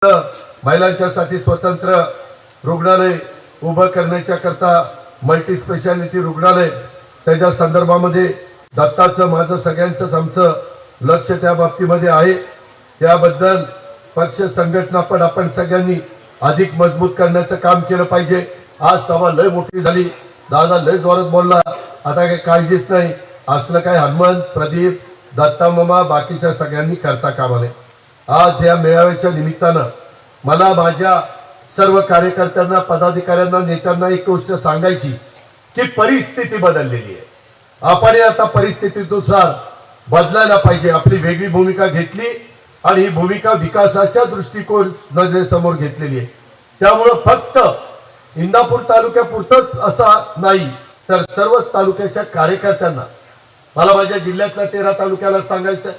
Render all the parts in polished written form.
महिलांच्यासाठी स्वतंत्र रुग्णालय उभं करण्याच्या करता मल्टी स्पेशालिटी रुग्णालय त्याच्या संदर्भामध्ये दत्ताचं माझं सगळ्यांचंच आमचं लक्ष त्या बाबतीमध्ये आहे। त्याबद्दल पक्ष संघटना पण आपण सगळ्यांनी अधिक मजबूत करण्याचं काम केलं पाहिजे। आज सभा लय मोठी झाली, दादा लय जोरात बोलला, आता काही काळजीच नाही, असलं काय हनुमंत प्रदीप दत्ता मामा बाकीच्या सगळ्यांनी करता कामा नये। आज या मेळाव्याच्या निमित्तानं मला माझ्या सर्व कार्यकर्त्यांना पदाधिकाऱ्यांना नेत्यांना एक गोष्ट सांगायची की परिस्थिती बदललेली आहे। आपण आता परिस्थितीनुसार बदलायला पाहिजे। आपली वेगळी भूमिका घेतली आणि ही भूमिका विकासाच्या दृष्टिकोन नजरेसमोर घेतलेली आहे। त्यामुळे फक्त इंदापूर तालुक्यापुरतच असा नाही तर सर्वच तालुक्याच्या कार्यकर्त्यांना मला माझ्या जिल्ह्यातल्या 13 तालुक्याला सांगायचं,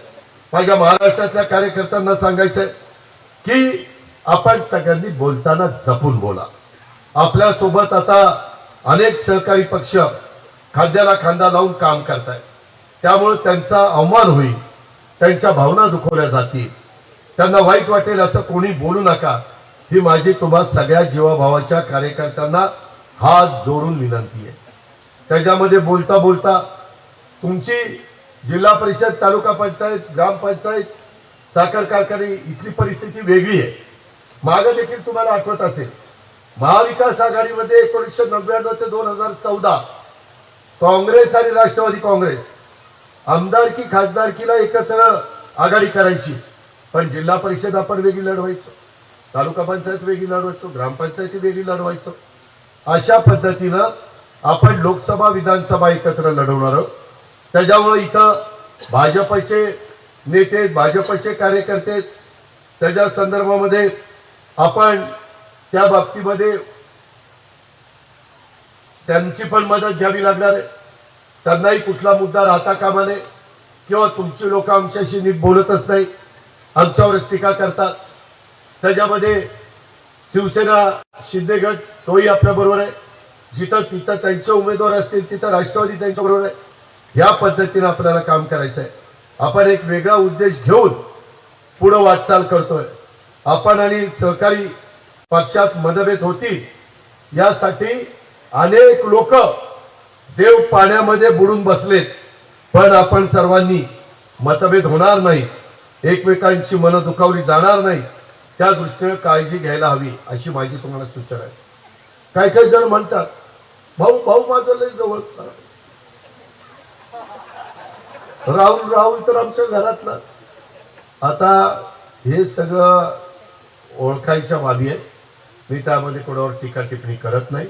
माझ्या महाराष्ट्रातल्या कार्यकर्त्यांना सांगायचं की आपण सगळ्यांनी बोलताना जपून बोला। आपल्या सोबत आता अनेक सहकारी पक्ष खांद्याला खांदा लावून काम करतायत, त्यामुळे त्यांचा अवमान होईल, त्यांच्या भावना दुखवल्या जातील, त्यांना वाईट वाटेल असं कोणी बोलू नका, ही माझी तुम्हा सगळ्या जीवाभावाच्या कार्यकर्त्यांना हात जोडून विनंती आहे। त्याच्यामध्ये बोलता बोलता तुमची जिल्हा परिषद, तालुका पंचायत, ग्रामपंचायत, साखर कारखाने इथली परिस्थिती वेगळी आहे। मागे देखील तुम्हाला आठवत असेल महाविकास आघाडीमध्ये 1999 ते 2014 काँग्रेस आणि राष्ट्रवादी काँग्रेस आमदारकी खासदारकीला एकत्र आघाडी करायची, पण जिल्हा परिषद आपण वेगळी लढवायचो, तालुका पंचायत वेगळी लढवायचो, ग्रामपंचायती वेगळी लढवायचो। अशा पद्धतीनं आपण लोकसभा विधानसभा एकत्र लढवणार आहोत। त्याच्यामुळे इथं भाजपचे नेते, भाजपचे कार्यकर्ते, त्याच्या संदर्भामध्ये आपण त्या बाबतीमध्ये त्यांची पण मदत घ्यावी लागणार आहे। त्यांनाही कुठला मुद्दा राहता कामा नये किंवा तुमची लोक आमच्याशी नीट बोलतच नाही, आमच्यावरच टीका करतात। त्याच्यामध्ये शिवसेना शिंदे गट तोही आपल्या बरोबर आहे, जिथं तिथं त्यांचे उमेदवार असतील तिथं राष्ट्रवादी त्यांच्या बरोबर आहे। या पद्धतीने आपल्याला काम करायचं आहे। आपण एक वेगळा उद्देश घेऊन पुढे वाटचाल करतोय। आपण आणि सहकारी पक्षात मतभेद होतील यासाठी अनेक लोक देव पाण्यामध्ये बुडून बसलेत, पण आपण सर्वांनी मतभेद होणार नाही, एकमेकांची मन दुखावली जाणार नाही, त्या दृष्टीने काळजी घ्यायला हवी अशी माझी तुम्हाला सूचना आहे। काही काही जण म्हणतात भाऊ भाऊ माझं लय जवळचा राहुल राहुल तर आमच्या घरातला। आता हे सगळं ओळखायच्या बाबी आहे, मी त्यामध्ये कोणावर टीका टिप्पणी करत नाही,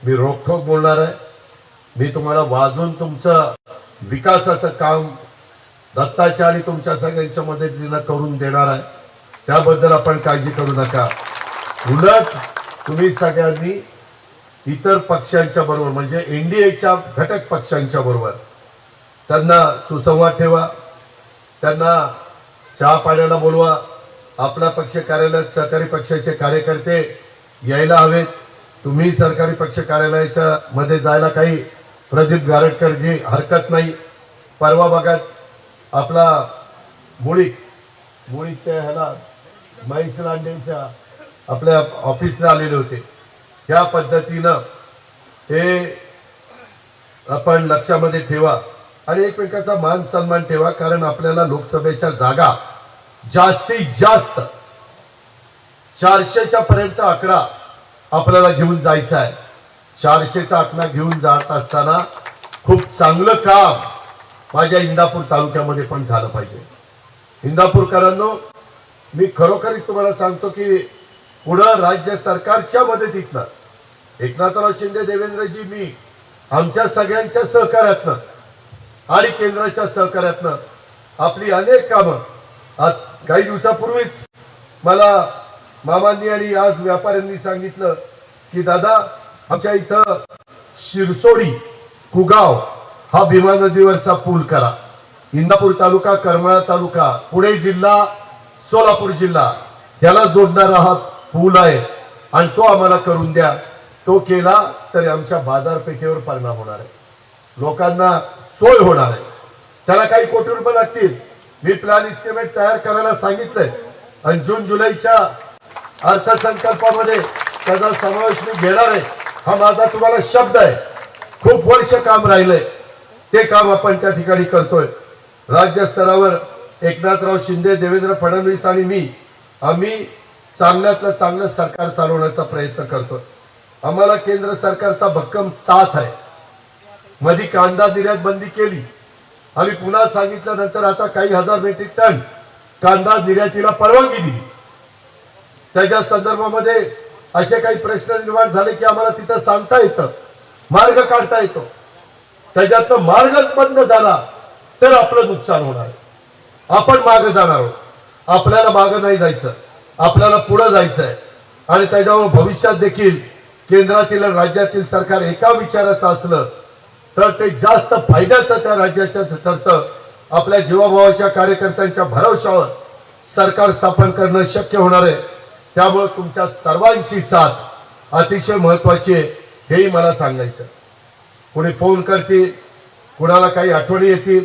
मी रोखठोक बोलणार आहे। मी तुम्हाला वाजून तुमचं विकासाचं काम दत्ताच्या आणि तुमच्या सगळ्यांच्या मदतीनं करून देणार आहे, त्याबद्दल आपण काळजी करू नका। उलट तुम्ही सगळ्यांनी इतर पक्षांच्या बरोबर म्हणजे एनडीएच्या घटक पक्षांच्या बरोबर त्यांना सुसंवाद ठेवा, त्यांना चहा पाण्याला बोलवा। आपला पक्ष कार्यालयात सहकारी पक्षाचे कार्यकर्ते यायला हवेत। तुम्ही सरकारी पक्ष कार्यालयाच्या मध्ये जायला काही प्रदीप गारटकरजी हरकत नाही। परवा बघा आपला मुळीक त्या ह्याला महेश लांडेंच्या आपल्या ऑफिसला आलेले होते। या पद्धतीनं हे आपण लक्षामध्ये ठेवा आणि एकमेकाचा मान सन्मान ठेवा, कारण आपल्याला लोकसभेच्या जागा जास्तीत जास्त 400च्या पर्यंत आकडा आपल्याला घेऊन जायचा आहे। 400चा आकडा घेऊन जात असताना खूप चांगलं काम माझ्या इंदापूर तालुक्यामध्ये पण झालं पाहिजे। इंदापूरकरांनो, मी खरोखरीच तुम्हाला सांगतो की पुढं राज्य सरकारच्या मदतीतनं एकनाथराव शिंदे, देवेंद्रजी, मी आमच्या सगळ्यांच्या सहकार्यातनं आणि केंद्राच्या सहकार्यातनं आपली अनेक कामं काही दिवसापूर्वीच मला मामांनी आणि आज व्यापाऱ्यांनी सांगितलं की दादा आमच्या इथं शिरसोडी कुगाव हा भीमा नदीवरचा पूल करा। इंदापूर तालुका, करमाळा तालुका, पुणे जिल्हा, सोलापूर जिल्हा याला जोडणारा हा पूल आहे आणि तो आम्हाला करून द्या। तो केला तरी आमच्या बाजारपेठेवर परिणाम होणार आहे, लोकांना सोय होणार आहे। त्याला काही कोटी रुपये लागतील, मी प्लॅन एस्टिमेट तयार करायला सांगितलंय आणि जून जुलैच्या अर्थसंकल्पामध्ये त्याचा समावेश मी घेणार आहे, हा माझा तुम्हाला शब्द आहे. खूप वर्ष काम राहिलंय, ते काम आपण त्या ठिकाणी करतोय. राज्य स्तरावर एकनाथराव शिंदे, देवेंद्र फडणवीस आणि मी आम्ही चांगल्यातलं चांगलं सरकार चालवण्याचा प्रयत्न करतोय. आम्हाला केंद्र सरकारचा भक्कम साथ आहे. मध्ये कांदा निर्यात बंदी केली, आम्ही पुन्हा सांगितल्यानंतर आता काही हजार मेट्रिक टन कांदा निर्यातीला परवानगी दिली. त्याच्या संदर्भामध्ये असे काही प्रश्न निर्माण झाले की आम्हाला तिथं सांगता येतं, मार्ग काढता येतो. त्याच्यातनं मार्गच बंद झाला तर आपलं नुकसान होणार आहे. आपण मागे जाणार आहोत. आपल्याला मागे नाही जायचं, आपल्याला पुढे जायचं आहे. आणि त्याच्यामुळे भविष्यात देखील केंद्रातील आणि राज्यातील सरकार एका विचाराचं असलं तर ते जास्त फायद्याचं त्या राज्याच्या ठरतं. आपल्या जीवाभावाच्या कार्यकर्त्यांच्या भरवशावर सरकार स्थापन करणं शक्य होणार आहे. त्यामुळे तुमच्या सर्वांची साथ अतिशय महत्वाची आहे, हेही मला सांगायचं. कोणी फोन करतील, कुणाला काही आठवणी येतील,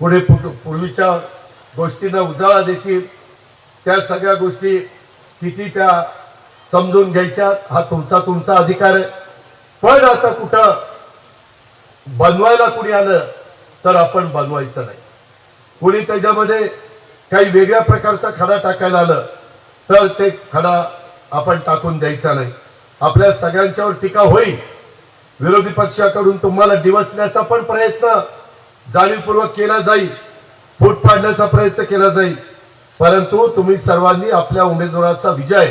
पुढे पूर्वीच्या गोष्टींना उजाळा देतील. त्या सगळ्या गोष्टी किती त्या समजून घ्यायच्या हा तुमचा अधिकार आहे. पण आता कुठं बनवायला कुणी आलं तर आपण बनवायचं नाही. कुणी त्याच्यामध्ये काही वेगळ्या प्रकारचा खडा टाकायला आलं तर ते खडा आपण टाकून द्यायचा नाही. आपल्या सगळ्यांच्यावर टीका होईल. विरोधी पक्षाकडून तुम्हाला डिवचण्याचा पण प्रयत्न जाणीवपूर्वक केला जाईल, फूट पाडण्याचा प्रयत्न केला जाईल. परंतु तुम्ही सर्वांनी आपल्या उमेदवाराचा विजय,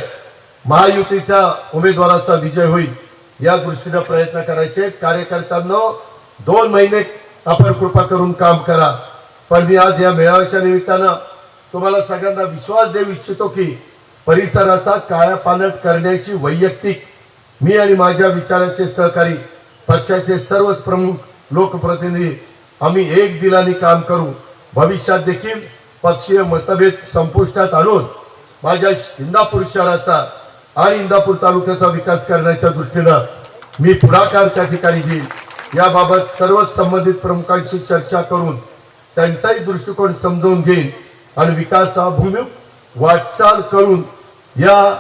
महायुतीच्या उमेदवाराचा विजय होईल या दृष्टीने प्रयत्न करायचे. कार्यकर्त्यांना 2 महिने आपण कृपा करून काम करा. पण मी आज या मेळाव्याच्या निमित्तानं तुम्हाला सगळ्यांना विश्वास देऊ इच्छितो की परिसराचा कायापालट करण्याची वैयक्तिक मी आणि माझ्या विचाराचे सहकारी पक्षाचे सर्वच प्रमुख लोकप्रतिनिधी आम्ही एक दिलाने काम करू. भविष्यात देखील पक्षीय मतभेद संपुष्टात आणून माझ्या इंदापूर शहराचा आणि इंदापूर तालुक्याचा विकास करण्याच्या दृष्टीनं मी पुढाकार त्या ठिकाणी घेईन. याबाबत सर्व संबंधित प्रमुखांशी चर्चा करून त्यांचाही दृष्टिकोन समजून घेईन आणि विकासाभिमुख वाटचाल करून या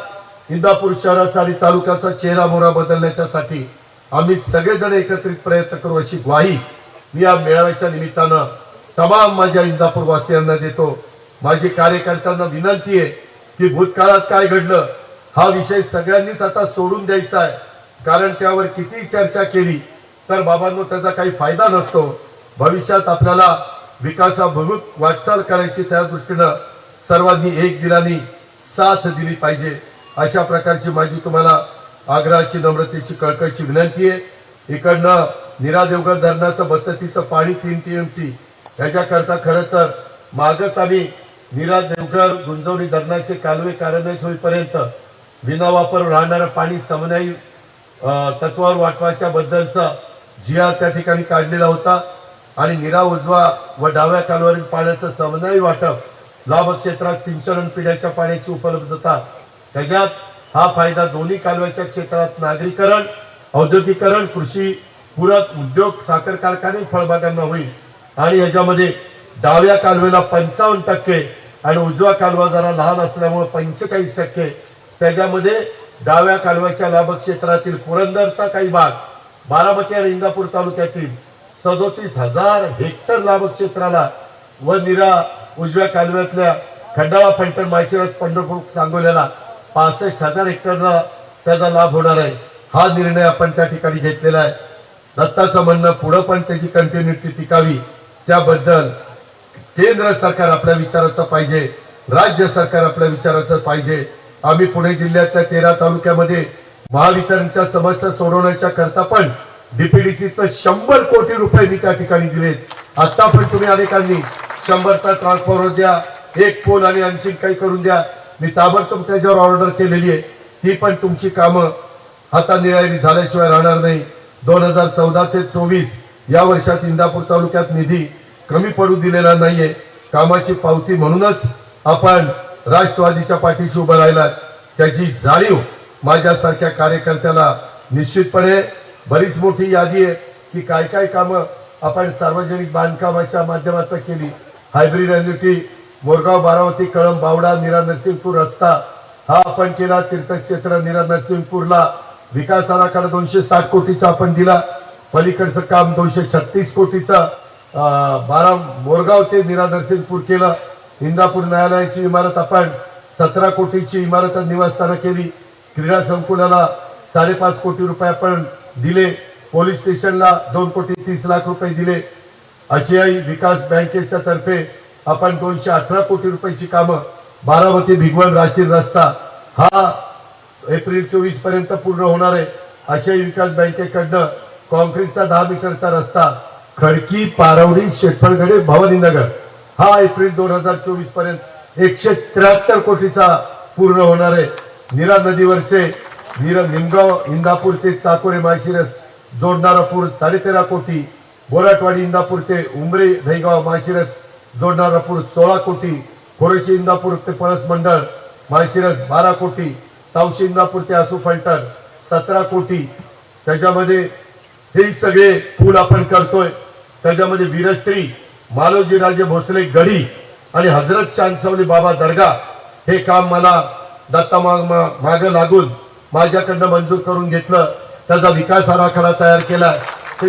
इंदापूर शहराचा आणि तालुक्याचा चेहरा मोहरा बदलण्यासाठी आम्ही सगळेजण एकत्रित प्रयत्न करू अशी ग्वाही मी या मेळाव्याच्या निमित्तानं तमाम माझ्या इंदापूर वासियांना देतो. माझी कार्यकर्त्यांना विनंती आहे की भूतकाळात काय घडलं हा विषय सगळ्यांनीच आता सोडून द्यायचा आहे. कारण त्यावर किती चर्चा केली तर बाबांनो त्याचा काही फायदा नसतो. भविष्यात आपल्याला विकासाभिमुख वाटचाल करायची, त्या दृष्टीनं सर्वांनी एक दिलानी साथ दिली पाहिजे. अशा प्रकारची माझी तुम्हाला आग्रहाची, नम्रतेची, कळकळीची विनंती आहे. इकडनं नीरा देवघर धरणाचं बचतीचं पाणी 3 TMC याच्याकरता खरं तर मागच आम्ही नीरा देवघर गुंजवणी धरणाचे कालवे कार्यान्वित होईपर्यंत विनावापर राहणारं पाणी समन्वयी तत्वावर वाटवाच्या बद्दलचा जिया त्या ठिकाणी काढलेला होता. आणि नीरा उजवा व डाव्या कालव्यावरील पाण्याचं समन्वयी वाटप, लाभ क्षेत्रात सिंचन आणि पिण्याच्या पाण्याची उपलब्धता, त्याच्यात हा फायदा दोन्ही कालव्याच्या क्षेत्रात नागरीकरण, औद्योगिकरण, कृषी पूरक उद्योग, साखर कारखाने, फळबागांना होईल. आणि याच्यामध्ये डाव्या कालव्याला 55% आणि उजवा कालवा जरा लहान असल्यामुळे 45%. त्याच्यामध्ये डाव्या कालव्याच्या लाभ क्षेत्रातील पुरंदरचा काही भाग, बारामती आणि इंदापूर तालुक्यातील 37,000 हेक्टर लाभ क्षेत्राला व नीरा उजव्या कालव्यातल्या खंडाळा, फलटण, माळशिरस, पंढरपूर, सांगोल्याला 65,000 हेक्टरला त्याचा लाभ होणार आहे. हा निर्णय आपण त्या ठिकाणी घेतलेला आहे. दत्ताचं म्हणणं पुढं पण त्याची कंटिन्युटी टिकावी, त्याबद्दल केंद्र सरकार आपल्या विचाराचं पाहिजे, राज्य सरकार आपल्या विचाराचं पाहिजे. आम्ही पुणे जिल्ह्यातल्या 13 तालुक्यामध्ये महावितरणच्या समस्या सोडवण्याच्या करता पण डीपीडीसीतनं 100 कोटी रुपये मी त्या ठिकाणी दिलेत. आता पण तुम्ही अनेकांनी 100चा ट्रान्सफॉर्मर द्या, 1 पोल आणि आणखी काही करून द्या. मी ताबडतोब त्याच्यावर ऑर्डर केलेली आहे. ती पण तुमची कामं हातानिराळी झाल्याशिवाय राहणार नाही. 2014 ते 24 या वर्षात इंदापूर तालुक्यात निधी कमी पडू दिलेला नाहीये. कामाची पावती म्हणूनच आपण राष्ट्रवादीच्या पाठीशी उभं राहिला. त्याची जाणीव माझ्यासारख्या कार्यकर्त्याला निश्चितपणे बरीच मोठी यादी आहे की काय काय कामं आपण सार्वजनिक बांधकामाच्या माध्यमातून केली. हायब्रिड एन्युटी, मोरगाव, बारामती, कळंब, बावडा, नीरा, नरसिंगपूर रस्ता, हा आपण केला. तीर्थक्षेत्र नीरा नरसिंहपूरला विकास आराखडा 260 कोटीचा आपण दिला. पलीकडचं काम 236 कोटीचा 12 मोरगाव ते नीरा नरसिंहपूर केलं. इंदापूर न्यायालयाची इमारत आपण 17 कोटीची इमारत निवासस्थानं केली. क्रीडा संकुलाला 5.5 कोटी रुपये आपण दिले. पोलीस स्टेशनला 2 कोटी 30 लाख रुपये दिले. आशियाई विकास बँकेच्या तर्फे आपण 218 कोटी रुपयाची कामं. बारामती भिगवण राशीर रस्ता हा एप्रिल 24 पर्यंत पूर्ण होणार आहे. आशियाई विकास बँकेकडनं कॉन्क्रीटचा 10 मीटरचा रस्ता खडकी पारवडी शेटफळगडे भवानीनगर हा एप्रिल 2024 पर्यंत 173 कोटीचा पूर्ण होणार आहे. नीरा नदीवरचे निमगाव इंदापूर ते चाकोरे माळशिरस जोडणारा पूल 13.5 कोटी. बोराटवाडी इंदापूर ते उमरे दहीगाव माळशिरस जोडणारा पूल 16 कोटी. खोरेशी इंदापूर ते पळस मंडळ माळशिरस 12 कोटी. तावशी इंदापूर ते आसू फलटण 17 कोटी. त्याच्यामध्ये हे सगळे पूल आपण करतोय. त्याच्यामध्ये वीरश्री मालोजी राजे भोसले गडी आणि हजरत चांदसवली बाबा दर्गा हे काम मला दत्ता मागे लागून माझ्याकडनं मंजूर करून घेतलं. त्याचा विकास आराखडा तयार केला. ते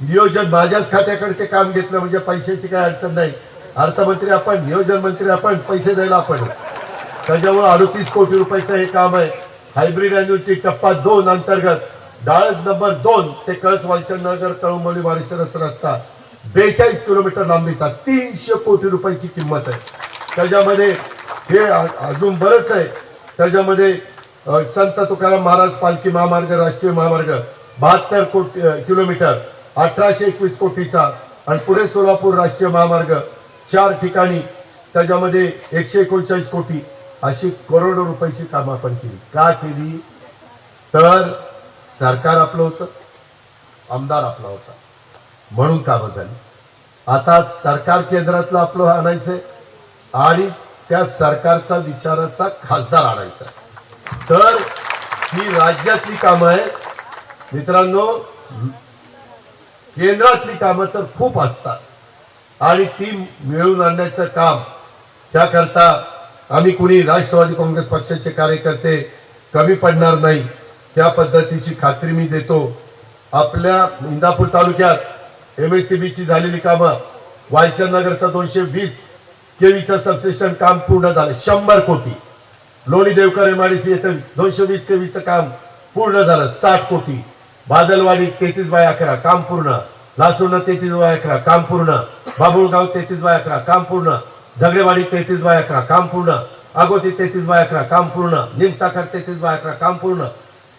नियोजन माझ्याच खात्याकडे ते काम घेतलं म्हणजे पैशाची काही अडचण नाही. अर्थमंत्री आपण, नियोजन मंत्री आपण, पैसे द्यायला आपण. त्याच्यामुळे 38 कोटी रुपयाचं हे काम आहे. हायब्रिड अॅन्युटी टप्पा 2 अंतर्गत डाळज नंबर 2 ते कळस वालचंदनगर कळंबोली माळशिरस रस्ता 42 किलोमीटर लांबीचा 300 कोटी रुपयाची किंमत आहे. त्याच्यामध्ये हे अजून बरंच आहे. त्याच्यामध्ये संत तुकाराम महाराज पालखी महामार्ग राष्ट्रीय महामार्ग 72 किलोमीटर 1821 कोटीचा. आणि पुणे सोलापूर राष्ट्रीय महामार्ग 4 ठिकाणी त्याच्यामध्ये 139 कोटी. अशी करोडो रुपयाची कामं आपण केली. का केली तर सरकार आपलं होतं, आमदार आपला होता म्हणून कामं झाली. आता सरकार केंद्रातलं आपलं आणायचंय आणि त्या सरकारचा विचाराचा खासदार आणायचा. तर ही राज्यातली कामं आहेत मित्रांनो. केंद्रातली कामं तर खूप असतात आणि ती मिळवून आणण्याचं काम त्याकरता आम्ही कुणी राष्ट्रवादी काँग्रेस पक्षाचे कार्यकर्ते कमी पडणार नाही त्या पद्धतीची खात्री मी देतो. आपल्या इंदापूर तालुक्यात MSCBची झालेली कामं वालचंदनगरचा 220 केवीचं सबस्टेशन काम पूर्ण झालं 100 कोटी. लोणी देवकर MIDC येथे 220 केवीचं काम पूर्ण झालं 60 कोटी. बादलवाडी 33/11 काम पूर्ण. लासूर्ण 33/11 काम पूर्ण. बाबुळगाव 33/11 काम पूर्ण. झगडेवाडी 33/11 काम पूर्ण. आगोती 33/11 काम पूर्ण. निमसाखर 33/11 काम पूर्ण.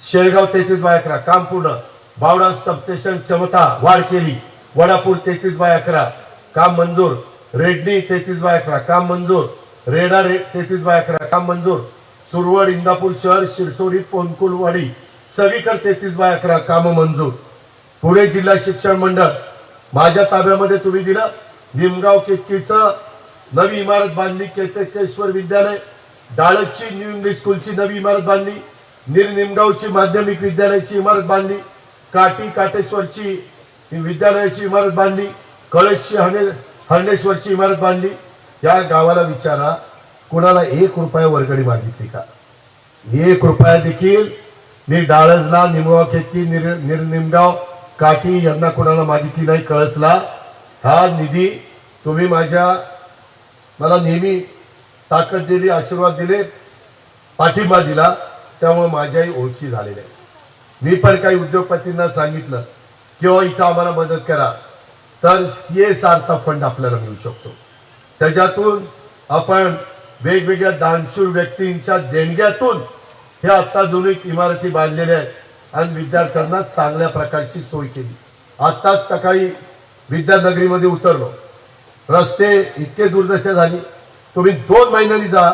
शेळगाव 33/11 काम पूर्ण. बावडा सबस्टेशन क्षमता वाढ केली. वडापूर 33/11 काम मंजूर. रेडणी 33/11 काम मंजूर. रेडा 33/11 काम मंजूर. सुरवड इंदापूर शहर शिरसोडी पोनकुलवाडी सगळीकडे 33/11 काम मंजूर. पुणे जिल्हा शिक्षण मंडळ माझ्या ताब्यामध्ये तुम्ही दिलं. निमगाव केतकीचं नवी इमारत बांधली. केतकेश्वर विद्यालय डाळची न्यू इंग्लिश स्कूलची नवी इमारत बांधली. निमगावची माध्यमिक विद्यालयाची इमारत बांधली. काटेश्वरची विद्यालयाची इमारत बांधली. कळशची हरणेश्वरची इमारत बांधली. या गावाला विचारा कोणाला 1 रुपया वर्गणी मागितली का? 1 रुपया देखील मी डाळजला निमगाव केतकी निमगाव काठी यांना कोणाला मागितली नाही. कळसला हा निधी तुम्ही मला नेहमी ताकद दिली, आशीर्वाद दिले, पाठिंबा दिला. त्यामुळे माझ्याही ओळखी झालेल्या. मी पण काही उद्योगपतींना सांगितलं किंवा इथं आम्हाला मदत करा तर CSRचा फंड आपल्याला मिळू शकतो. त्याच्यातून आपण वेगवेगळ्या दानशूर व्यक्तींच्या देणग्यातून ह्या आता जुनी इमारती बांधलेल्या आहेत आणि विद्यार्थ्यांना चांगल्या प्रकारची सोय केली. आताच सकाळी विद्यानगरीमध्ये उतरलो. रस्ते इतके दुर्दशा झाली. तुम्ही 2 महिन्यांनी जा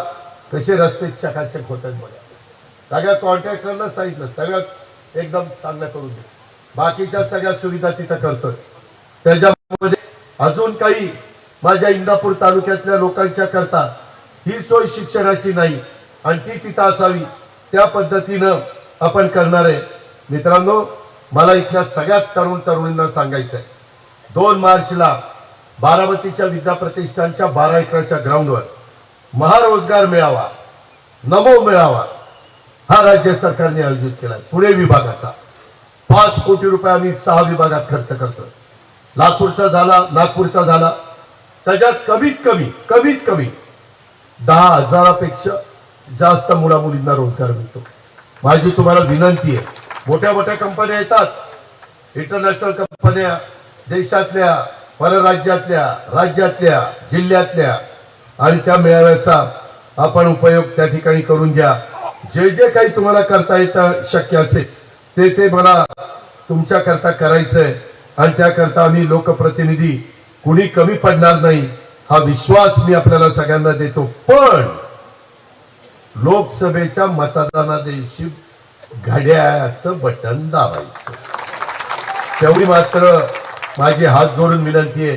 कसे रस्ते चकाचक होतात बघा. सगळ्या कॉन्ट्रॅक्टरला सांगितलं सगळं एकदम चांगलं करून दे. बाकीच्या सगळ्या सुविधा तिथं करतोय. त्याच्यामध्ये अजून काही माझ्या इंदापूर तालुक्यातल्या लोकांच्या करता ही सोय शिक्षणाची नाही आणि ती तिथं असावी त्या पद्धतीनं आपण करणार आहे. मित्रांनो मला इथल्या सगळ्यात तरुणींना सांगायचं आहे 2 मार्चला बारामतीच्या विद्या प्रतिष्ठानच्या 12 एकराच्या ग्राउंडवर महारोजगार मेळावा, नमो मेळावा हा राज्य सरकारने आयोजित केला. पुणे विभागाचा 5 कोटी रुपये आम्ही 6 विभागात खर्च करतो. लातूरचा झाला, नागपूरचा झाला. त्याच्यात कमीत कमी 10,000पेक्षा जास्त मुला मुलींना रोजगार मिळतो. माझी तुम्हाला विनंती आहे, मोठ्या मोठ्या कंपन्या येतात, इंटरनॅशनल कंपन्या, देशातल्या, परराज्यातल्या, राज्यातल्या, जिल्ह्यातल्या, आणि त्या मेळाव्याचा आपण उपयोग त्या ठिकाणी करून घ्या. जे जे काही तुम्हाला करता येतं शक्य असेल ते मला तुमच्या करता करायचंय, आणि त्याकरता आम्ही लोकप्रतिनिधी कुणी कमी पडणार नाही हा विश्वास मी आपल्याला सगळ्यांना देतो. पण लोकसभेच्या मतदाना दिवशी घड्याळाचं बटन दाबायचं, तेवढी मात्र माझी हात जोडून विनंती आहे.